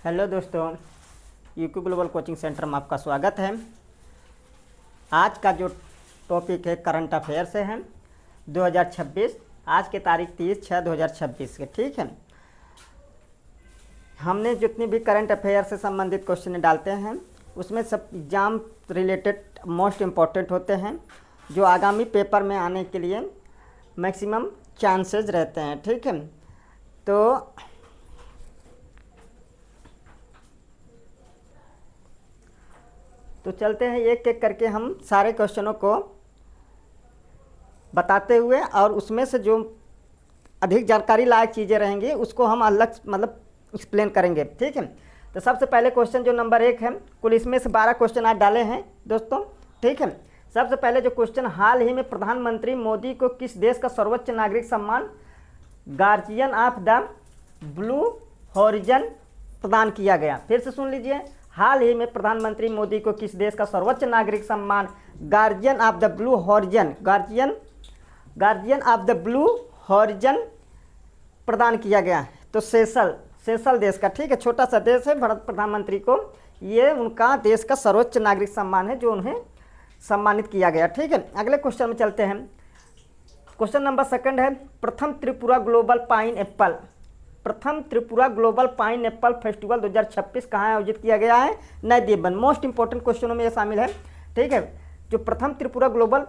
Hello दोस्तों, UQ global coaching centre में आपका स्वागत है। आज का जो टॉपिक है करंट अफेयर से है 2026। आज की तारीख 30/6/2026 के, ठीक है। हमने जितनी भी करंट अफेयर से संबंधित क्वेश्चन डालते हैं उसमें सब एग्ज़ाम रिलेटेड मोस्ट इम्पॉर्टेंट होते हैं, जो आगामी पेपर में आने के लिए मैक्सिमम चांसेस रहते हैं, ठीक है। तो चलते हैं एक एक करके हम सारे क्वेश्चनों को बताते हुए, और उसमें से जो अधिक जानकारी लायक चीज़ें रहेंगी उसको हम अलग एक्सप्लेन करेंगे, ठीक है। तो सबसे पहले क्वेश्चन जो नंबर 1 है, कुल इसमें से 12 क्वेश्चन आज डाले हैं दोस्तों, ठीक है। सबसे पहले जो क्वेश्चन, हाल ही में प्रधानमंत्री मोदी को किस देश का सर्वोच्च नागरिक सम्मान guardian of the blue horizon प्रदान किया गया? फिर से सुन लीजिए, हाल ही में प्रधानमंत्री मोदी को किस देश का सर्वोच्च नागरिक सम्मान guardian of the blue horizon guardian of the blue horizon प्रदान किया गया? तो सेशल देश का, ठीक है, छोटा सा देश है। भारत प्रधानमंत्री को ये उनका देश का सर्वोच्च नागरिक सम्मान है जो उन्हें सम्मानित किया गया, ठीक है। अगले क्वेश्चन में चलते हैं। क्वेश्चन नंबर 2 है, प्रथम Tripura global pine Apple festival 2026 कहाँ आयोजित किया गया है? नई दिल्ली। मोस्ट इंपॉर्टेंट क्वेश्चनों में ये शामिल है, ठीक है। जो प्रथम Tripura global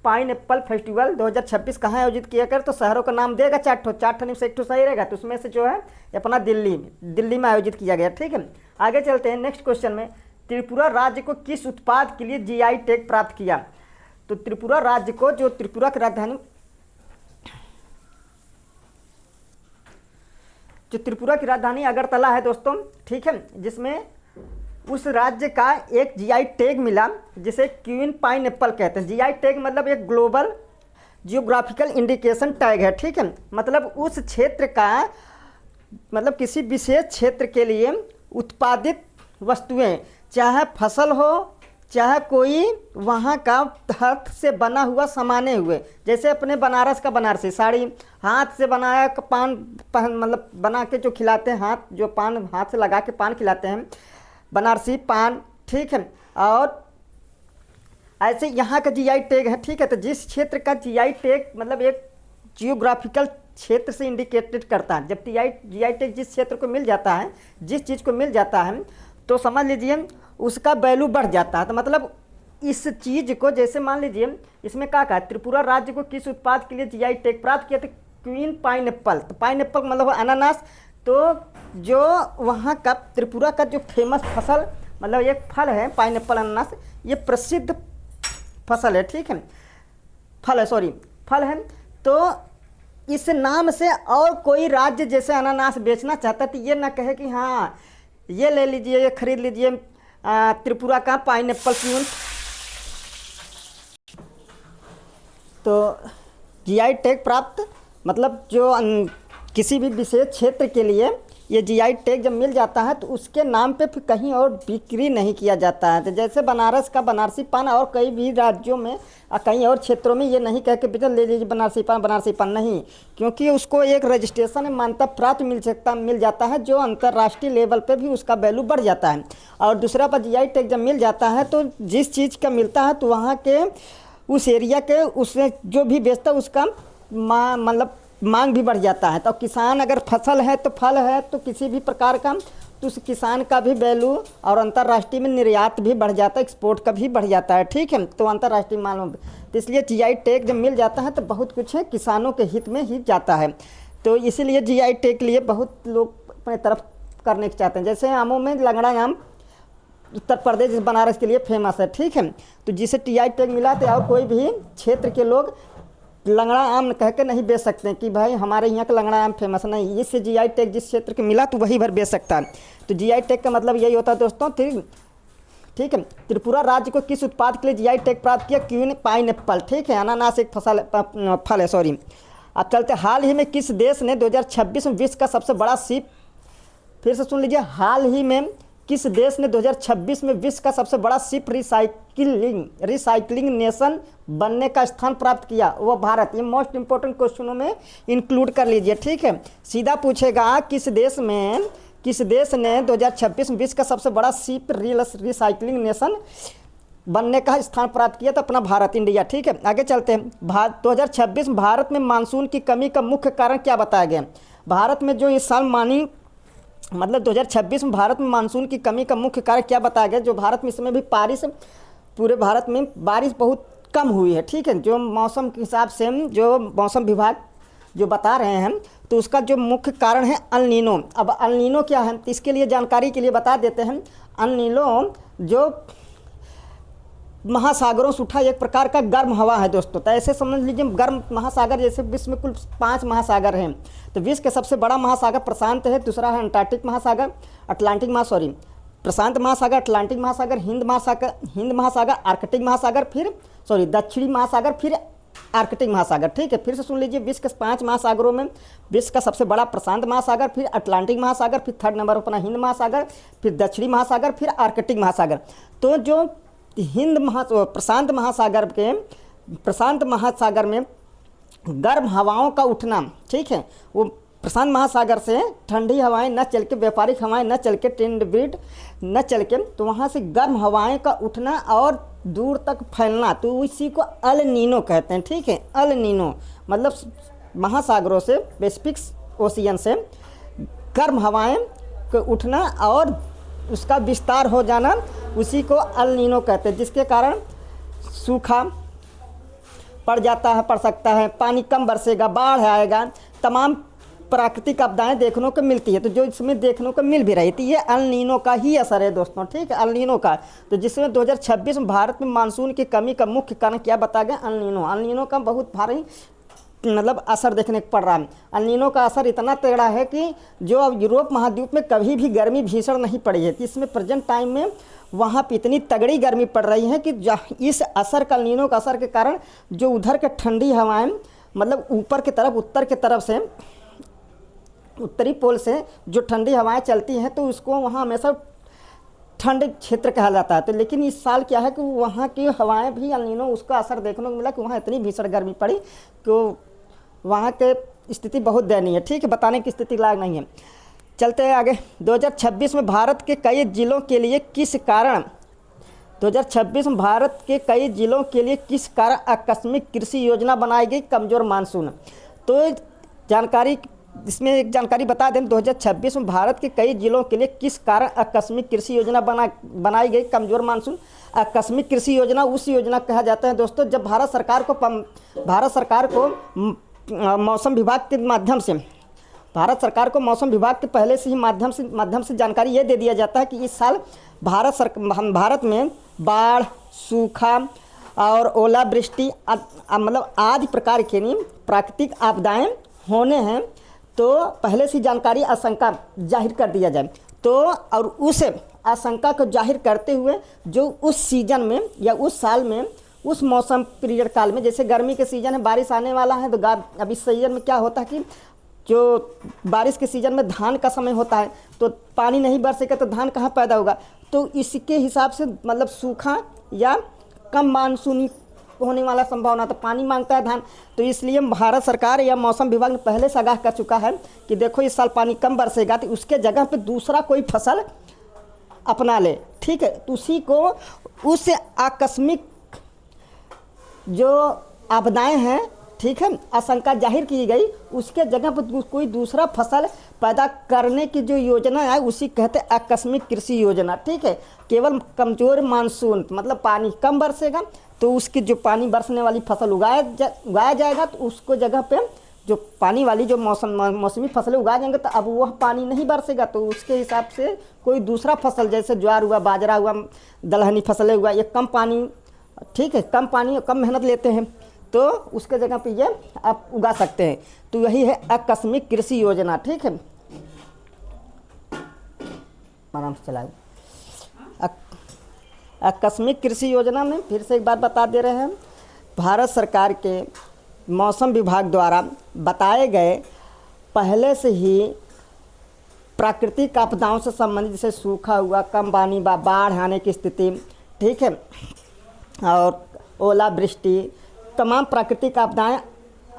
pine Apple festival 2026 कहाँ आयोजित किया गया? तो शहरों का नाम देगा, चार में से एक सही रहेगा, तो उसमें से जो है अपना दिल्ली में आयोजित किया गया, ठीक है। आगे चलते हैं नेक्स्ट क्वेश्चन में। त्रिपुरा राज्य को किस उत्पाद के लिए जीआई टैग प्राप्त किया? तो त्रिपुरा राज्य को, जो त्रिपुरा की राजधानी अगरतला है दोस्तों, ठीक है, जिसमें उस राज्य का एक जीआई टैग मिला जिसे क्वीन पाइन एप्पल कहते हैं। जीआई टैग मतलब एक ग्लोबल जियोग्राफिकल इंडिकेशन टैग है, ठीक है। मतलब उस क्षेत्र का, मतलब किसी विशेष क्षेत्र के लिए उत्पादित वस्तुएं, चाहे फसल हो चाहे कोई वहाँ का हाथ से बना हुआ सामाने हुए, जैसे अपने बनारस का बनारसी साड़ी, हाथ से बनाया पान मतलब बना के जो खिलाते हैं, हाथ से लगा के पान खिलाते हैं, बनारसी पान, ठीक है। और ऐसे यहाँ का जीआई टैग है, ठीक है। तो जिस क्षेत्र का जीआई टैग मतलब एक जियोग्राफिकल क्षेत्र से इंडिकेटेड करता है, जब जीआई टैग जिस क्षेत्र को मिल जाता है, जिस चीज़ को मिल जाता है, तो समझ लीजिए उसका वैल्यू बढ़ जाता है। तो मतलब इस चीज़ को, जैसे मान लीजिए इसमें क्या कहा, त्रिपुरा राज्य को किस उत्पाद के लिए जीआई टैग प्राप्त किया? तो क्वीन पाइन एप्पल। तो पाइन एप्पल मतलब अनानास। तो जो वहाँ का त्रिपुरा का जो फेमस फसल, मतलब एक फल है पाइन एप्पल, अनानास, ये प्रसिद्ध फसल है, ठीक है, फल है। तो इस नाम से और कोई राज्य जैसे अनानास बेचना चाहता है तो ये ना कहे कि हाँ ये ले लीजिए, ये खरीद लीजिए त्रिपुरा का पाइन एप्पल क्वीन। तो जीआई टैग प्राप्त मतलब जो किसी भी विशेष क्षेत्र के लिए ये जीआई टैग जब मिल जाता है तो उसके नाम पे फिर कहीं और बिक्री नहीं किया जाता है। तो जैसे बनारस का बनारसी पान, और कई भी राज्यों में कई और क्षेत्रों में ये नहीं कह के बेटा ले लीजिए बनारसी पान नहीं, क्योंकि उसको एक रजिस्ट्रेशन मान्यता प्राप्त मिल जाता है, जो अंतर्राष्ट्रीय लेवल पे भी उसका वैल्यू बढ़ जाता है। और दूसरा पर जीआई टैग जब मिल जाता है तो जिस चीज़ का मिलता है तो वहाँ के उस एरिया के उसने जो भी बेचता है उसका मांग भी बढ़ जाता है। तो किसान अगर फसल है तो फल है तो किसी भी प्रकार का, तो उस किसान का भी वैल्यू और अंतर्राष्ट्रीय में निर्यात भी बढ़ जाता है, एक्सपोर्ट का भी बढ़ जाता है, ठीक है। तो अंतर्राष्ट्रीय माल, तो इसलिए जीआई टैग जब मिल जाता है तो बहुत कुछ है किसानों के हित में ही जाता है। तो इसीलिए जीआई टैग के लिए बहुत लोग अपने तरफ करने चाहते हैं। जैसे आमों में लंगड़ा आम उत्तर प्रदेश बनारस के लिए फेमस है, ठीक है। तो जिसे जीआई टैग मिला तो और कोई भी क्षेत्र के लोग लंगड़ा आम कह के नहीं बेच सकते कि भाई हमारे यहाँ का लंगड़ा आम फेमस नहीं, इससे जीआई टैग जिस क्षेत्र के मिला तो वही भर बेच सकता है। तो जीआई टैग का मतलब यही होता है दोस्तों, ठीक है। त्रिपुरा राज्य को किस उत्पाद के लिए जीआई टैग प्राप्त किया? क्वीन पाइन एप्पल, ठीक है, अनानास एक फल है, अब चलते, हाल ही में किस देश ने 2026 में विश्व का सबसे बड़ा शिप, फिर से सुन लीजिए, हाल ही में किस देश ने 2026 में विश्व का सबसे बड़ा शिप रिसाइकलिंग नेशन बनने का स्थान प्राप्त किया? वो भारत। ये मोस्ट इंपॉर्टेंट क्वेश्चनों में इंक्लूड कर लीजिए, ठीक है। सीधा पूछेगा किस देश ने 2026 में विश्व का सबसे बड़ा शिप रिसाइकलिंग नेशन बनने का स्थान प्राप्त किया? तो अपना भारत, इंडिया। ठीक है, आगे चलते हैं। 2026 में भारत में मानसून की कमी का मुख्य कारण क्या बताया गया? भारत में जो इस साल 2026 में भारत में मानसून की कमी का मुख्य कारण क्या बताया गया? जो भारत में इस समय भी बारिश, पूरे भारत में बारिश बहुत कम हुई है। ठीक है, जो मौसम के हिसाब से जो मौसम विभाग जो बता रहे हैं, तो उसका जो मुख्य कारण है अल नीनो। अब अल नीनो क्या है, तो इसके लिए जानकारी के लिए बता देते हैं। अल नीनो जो महासागरों से उठा एक प्रकार का गर्म हवा है दोस्तों। तो ऐसे समझ लीजिए, गर्म महासागर, जैसे विश्व में कुल 5 महासागर हैं। तो विश्व के सबसे बड़ा महासागर प्रशांत है, दूसरा है अंटार्कटिक महासागर, प्रशांत महासागर, अटलांटिक महासागर, हिंद महासागर, आर्कटिक महासागर, फिर दक्षिणी महासागर, फिर आर्कटिक महासागर। ठीक है, फिर से सुन लीजिए, विश्व के 5 महासागरों में विश्व का सबसे बड़ा प्रशांत महासागर, फिर अटलांटिक महासागर, फिर थर्ड नंबर अपना हिंद महासागर, फिर दक्षिणी महासागर, फिर आर्कटिक महासागर। तो जो प्रशांत महासागर में गर्म हवाओं का उठना, ठीक है, वो प्रशांत महासागर से ठंडी हवाएं न चल के, व्यापारिक हवाएं न चल के, ट्रेंड ब्रीड न चल के, तो वहाँ से गर्म हवाएं का उठना और दूर तक फैलना, तो इसी को अल नीनो कहते हैं। ठीक है, अल नीनो मतलब महासागरों से, पैसिफिक ओशियन से गर्म हवाएं का उठना और उसका विस्तार हो जाना, उसी को अल नीनो कहते हैं, जिसके कारण सूखा पड़ सकता है, पानी कम बरसेगा, बाढ़ आएगा, तमाम प्राकृतिक आपदाएं देखने को मिलती है। तो जो इसमें देखने को मिल भी रही थी, ये अल नीनो का ही असर है दोस्तों। ठीक है, अल नीनो का, तो जिसमें 2026 में भारत में मानसून की कमी का मुख्य कारण क्या बताया गया? अल नीनो का बहुत भारी असर देखने को पड़ रहा है। अल नीनो का असर इतना तेड़ा है कि जो अब यूरोप महाद्वीप में कभी भी गर्मी भीषण नहीं पड़ी है, इसमें प्रेजेंट टाइम में वहाँ पे इतनी तगड़ी गर्मी पड़ रही है कि इस असर का, अल नीनो का असर के कारण जो उधर के ठंडी हवाएं, ऊपर की तरफ, उत्तरी पोल से जो ठंडी हवाएं चलती हैं, तो उसको वहाँ हमेशा ठंड क्षेत्र कहा जाता है। तो लेकिन इस साल क्या है कि वहाँ की हवाएं भी, अल नीनो उसका असर देखने को मिला कि वहाँ इतनी भीषण गर्मी पड़ी कि वहाँ के स्थिति बहुत दयनीय है। ठीक है, बताने की स्थिति लायक नहीं है। चलते हैं आगे। 2026 में भारत के कई जिलों के लिए किस कारण 2026 में भारत के कई जिलों के लिए किस कारण आकस्मिक कृषि योजना बनाई गई? कमज़ोर मानसून। तो इसमें एक जानकारी बता दें, 2026 में भारत के कई जिलों के लिए किस कारण आकस्मिक कृषि योजना बनाई गई? कमज़ोर मानसून। आकस्मिक कृषि योजना उस योजना कहा जाता है दोस्तों, जब भारत सरकार को मौसम विभाग के माध्यम से, पहले से ही माध्यम से जानकारी ये दे दिया जाता है कि इस साल भारत में बाढ़, सूखा और ओलावृष्टि आदि प्रकार के प्राकृतिक आपदाएं होने हैं। तो पहले से जानकारी, आशंका जाहिर कर दिया जाए। तो और उस आशंका को जाहिर करते हुए जो उस सीजन में या उस साल में, उस मौसम पीरियड काल में, जैसे गर्मी के सीजन है, बारिश आने वाला है, तो अब इस सीजन में क्या होता है कि जो बारिश के सीज़न में धान का समय होता है, तो पानी नहीं बरसेगा तो धान कहाँ पैदा होगा? तो इसके हिसाब से सूखा या कम मानसूनी होने वाला संभावना, तो पानी मांगता है धान। तो इसलिए भारत सरकार या मौसम विभाग ने पहले से आगाह कर चुका है कि देखो इस साल पानी कम बरसेगा, तो उसके जगह पे दूसरा कोई फसल अपना ले। ठीक है, तो उसी को उस आकस्मिक जो आपदाएं हैं, ठीक है, आशंका जाहिर की गई, उसके जगह पर कोई दूसरा फसल पैदा करने की जो योजना है, उसी कहते हैं आकस्मिक कृषि योजना। ठीक है, केवल कमज़ोर मानसून पानी कम बरसेगा, तो उसकी जो पानी बरसने वाली फसल उगाया जाएगा, तो उसको जगह पे जो पानी वाली जो मौसमी फसलें उगाए जाएंगे, तो अब वह पानी नहीं बरसेगा, तो उसके हिसाब से कोई दूसरा फसल, जैसे ज्वार हुआ, बाजरा हुआ, दलहनी फसलें हुआ, ये कम पानी, ठीक है, कम पानी और कम मेहनत लेते हैं, तो उसके जगह पे ये आप उगा सकते हैं। तो यही है आकस्मिक कृषि योजना। ठीक है, आराम से चलाए। आकस्मिक कृषि योजना में फिर से एक बात बता दे रहे हैं, भारत सरकार के मौसम विभाग द्वारा बताए गए पहले से ही प्राकृतिक आपदाओं से संबंधित, जैसे सूखा हुआ, कम पानी, बाढ़ आने की स्थिति, ठीक है, और ओलावृष्टि, तमाम प्राकृतिक आपदाएं,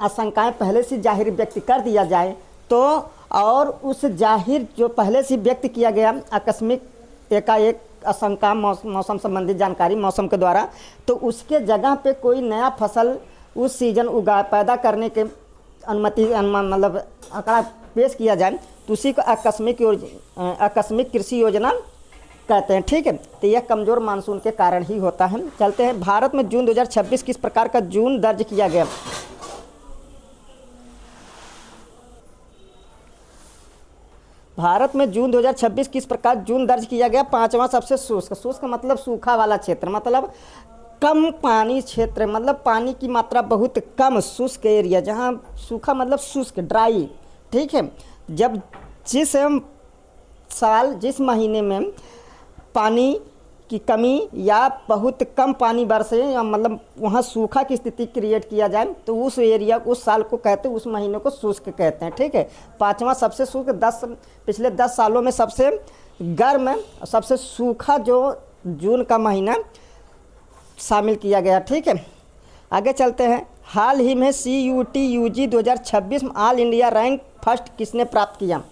आशंकाएं पहले से जाहिर व्यक्त कर दिया जाए, तो और उस जाहिर जो पहले से व्यक्त किया गया आकस्मिक एकाएक आशंका मौसम संबंधित जानकारी मौसम के द्वारा, तो उसके जगह पे कोई नया फसल उस सीजन पैदा करने के अनुमति मतलब आंकड़ा पेश किया जाए तो उसी को आकस्मिक कृषि योजना कहते हैं। ठीक है, तो यह कमज़ोर मानसून के कारण ही होता है। चलते हैं, भारत में जून 2026 किस प्रकार का जून दर्ज किया गया? भारत में जून 2026 किस प्रकार जून दर्ज किया गया? पांचवा सबसे शुष्क। शुष्क मतलब सूखा वाला क्षेत्र, मतलब कम पानी क्षेत्र, मतलब पानी की मात्रा बहुत कम, शुष्क एरिया, जहाँ सूखा मतलब शुष्क, ड्राई। ठीक है, जब जिस साल जिस महीने में पानी की कमी या बहुत कम पानी बरसे या मतलब वहाँ सूखा की स्थिति क्रिएट किया जाए तो उस एरिया उस साल को कहते हैं, उस महीने को शुष्क कहते हैं। ठीक है, पांचवा सबसे शुष्क पिछले 10 सालों में सबसे गर्म सबसे सूखा जो जून का महीना शामिल किया गया। ठीक है, आगे चलते हैं। हाल ही में CUET UG 2026 में ऑल इंडिया रैंक फर्स्ट किसने प्राप्त किया?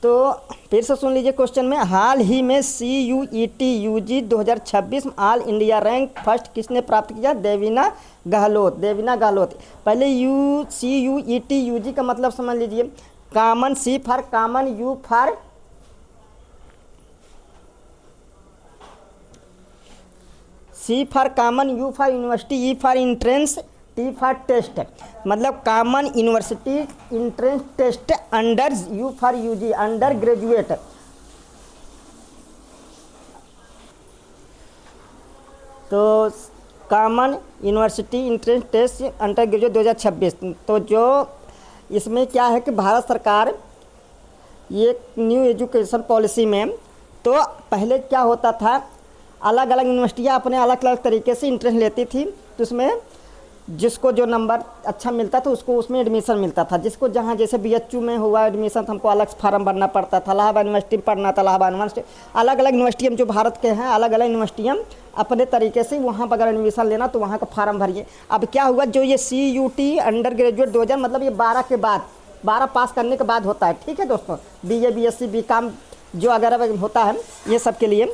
तो फिर से सुन लीजिए क्वेश्चन में, हाल ही में CUET UG 2026 में ऑल इंडिया रैंक फर्स्ट किसने प्राप्त किया? देवीना गहलोत। देवीना गहलोत। पहले CUET UG का मतलब समझ लीजिए, common, C for common, U for C for common, U for university, E for entrance, T for test, मतलब common university entrance test under, U for UG undergraduate. तो common university entrance test undergraduate 2026। तो जो इसमें क्या है कि भारत सरकार ये न्यू एजुकेशन पॉलिसी में, तो पहले क्या होता था, अलग अलग यूनिवर्सिटियाँ अपने अलग अलग तरीके से इंट्रेंस लेती थी, तो उसमें जिसको जो नंबर अच्छा मिलता था उसको उसमें एडमिशन मिलता था। जिसको जहाँ जैसे BHU में हुआ एडमिशन तो हमको अलग फार्म भरना पड़ता था, इलाहाबाद यूनिवर्सिटी में पढ़ना था, इलाहाबाद यूनिवर्सिटी, अलग अलग यूनिवर्सिटियाँ जो भारत के हैं, अलग अलग यूनिवर्सिटियाँ अपने तरीके से वहाँ पर अगर एडमिशन लेना तो वहाँ का फार्म भरिए। अब क्या हुआ, जो ये CUET अंडर ग्रेजुएट 2000 मतलब ये 12 के बाद, 12 पास करने के बाद होता है। ठीक है दोस्तों, BA BSc BCom जो अगर होता है ये सब के लिए,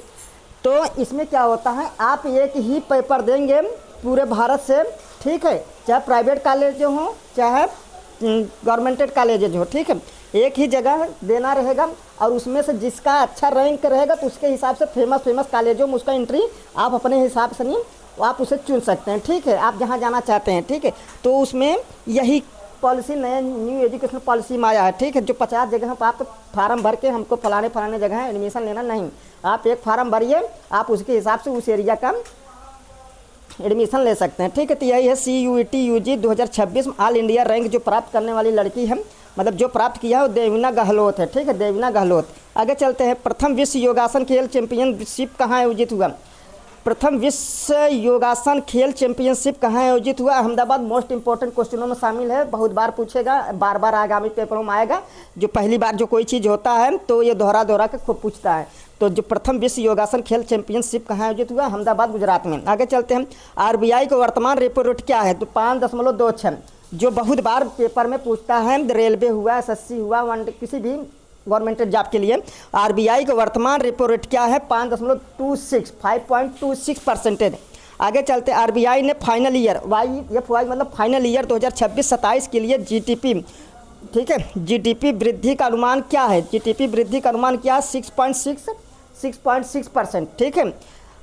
तो इसमें क्या होता है, आप एक ही पेपर देंगे पूरे भारत से। ठीक है, चाहे प्राइवेट कॉलेज हो चाहे गवर्नमेंटेड कॉलेज हो। ठीक है, एक ही जगह देना रहेगा और उसमें से जिसका अच्छा रैंक रहेगा तो उसके हिसाब से फेमस कॉलेजों में उसका एंट्री आप अपने हिसाब से नहीं, आप उसे चुन सकते हैं। ठीक है, आप जहाँ जाना चाहते हैं। ठीक है, तो उसमें यही पॉलिसी नया न्यू एजुकेशन पॉलिसी में आया है। ठीक है, जो 50 जगह पर आप फार्म भर के हमको फलाने जगह एडमिशन लेना नहीं, आप एक फार्म भरिए, आप उसके हिसाब से उस एरिया का एडमिशन ले सकते हैं। ठीक है, तो यही है CUET UG 2026 में ऑल इंडिया रैंक जो प्राप्त करने वाली लड़की है, मतलब जो प्राप्त किया है वो देवीना गहलोत है। ठीक है, देवीना गहलोत। आगे चलते हैं, प्रथम विश्व योगासन खेल चैंपियनशिप कहाँ आयोजित हुआ? प्रथम विश्व योगासन खेल चैंपियनशिप कहाँ आयोजित हुआ? अहमदाबाद। मोस्ट इंपॉर्टेंट क्वेश्चनों में शामिल है, बहुत बार पूछेगा, बार बार आगामी पेपरों में आएगा। जो पहली बार जो कोई चीज़ होता है तो ये दोहरा के खूब पूछता है। तो जो प्रथम विश्व योगासन खेल चैंपियनशिप कहाँ आयोजित हुआ? अहमदाबाद, गुजरात में। आगे चलते हैं, RBI का वर्तमान रेपो रेट क्या है? तो 5.26, जो बहुत बार पेपर में पूछता है, रेलवे हुआ, SSC हुआ, किसी भी गवर्नमेंट जॉब के लिए RBI का वर्तमान रेपो रेट क्या है? 5.26 आगे चलते, RBI ने फाइनल ईयर YFY मतलब फाइनल ईयर 2026-27 के लिए GDP, ठीक है, GDP वृद्धि का अनुमान क्या है? GDP वृद्धि का अनुमान क्या है? 6.6%। ठीक है,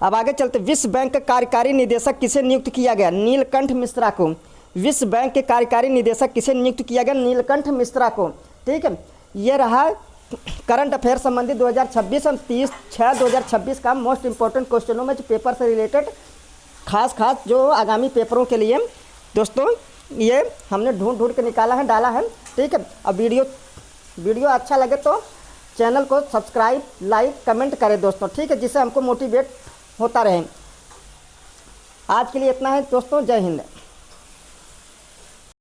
अब आगे चलते, विश्व बैंक का कार्यकारी निदेशक किसे नियुक्त किया गया? नीलकंठ मिश्रा को। विश्व बैंक के कार्यकारी निदेशक किसे नियुक्त किया गया? नीलकंठ मिश्रा को। ठीक है, ये रहा करंट अफेयर संबंधी 2026 और 30/6/2026 का मोस्ट इंपॉर्टेंट क्वेश्चनों में जो पेपर से रिलेटेड खास जो आगामी पेपरों के लिए दोस्तों ये हमने ढूंढ के निकाला है, डाला है। ठीक है, अब वीडियो अच्छा लगे तो चैनल को सब्सक्राइब, लाइक, कमेंट करें दोस्तों। ठीक है, जिससे हमको मोटिवेट होता रहे। आज के लिए इतना है दोस्तों, जय हिंद।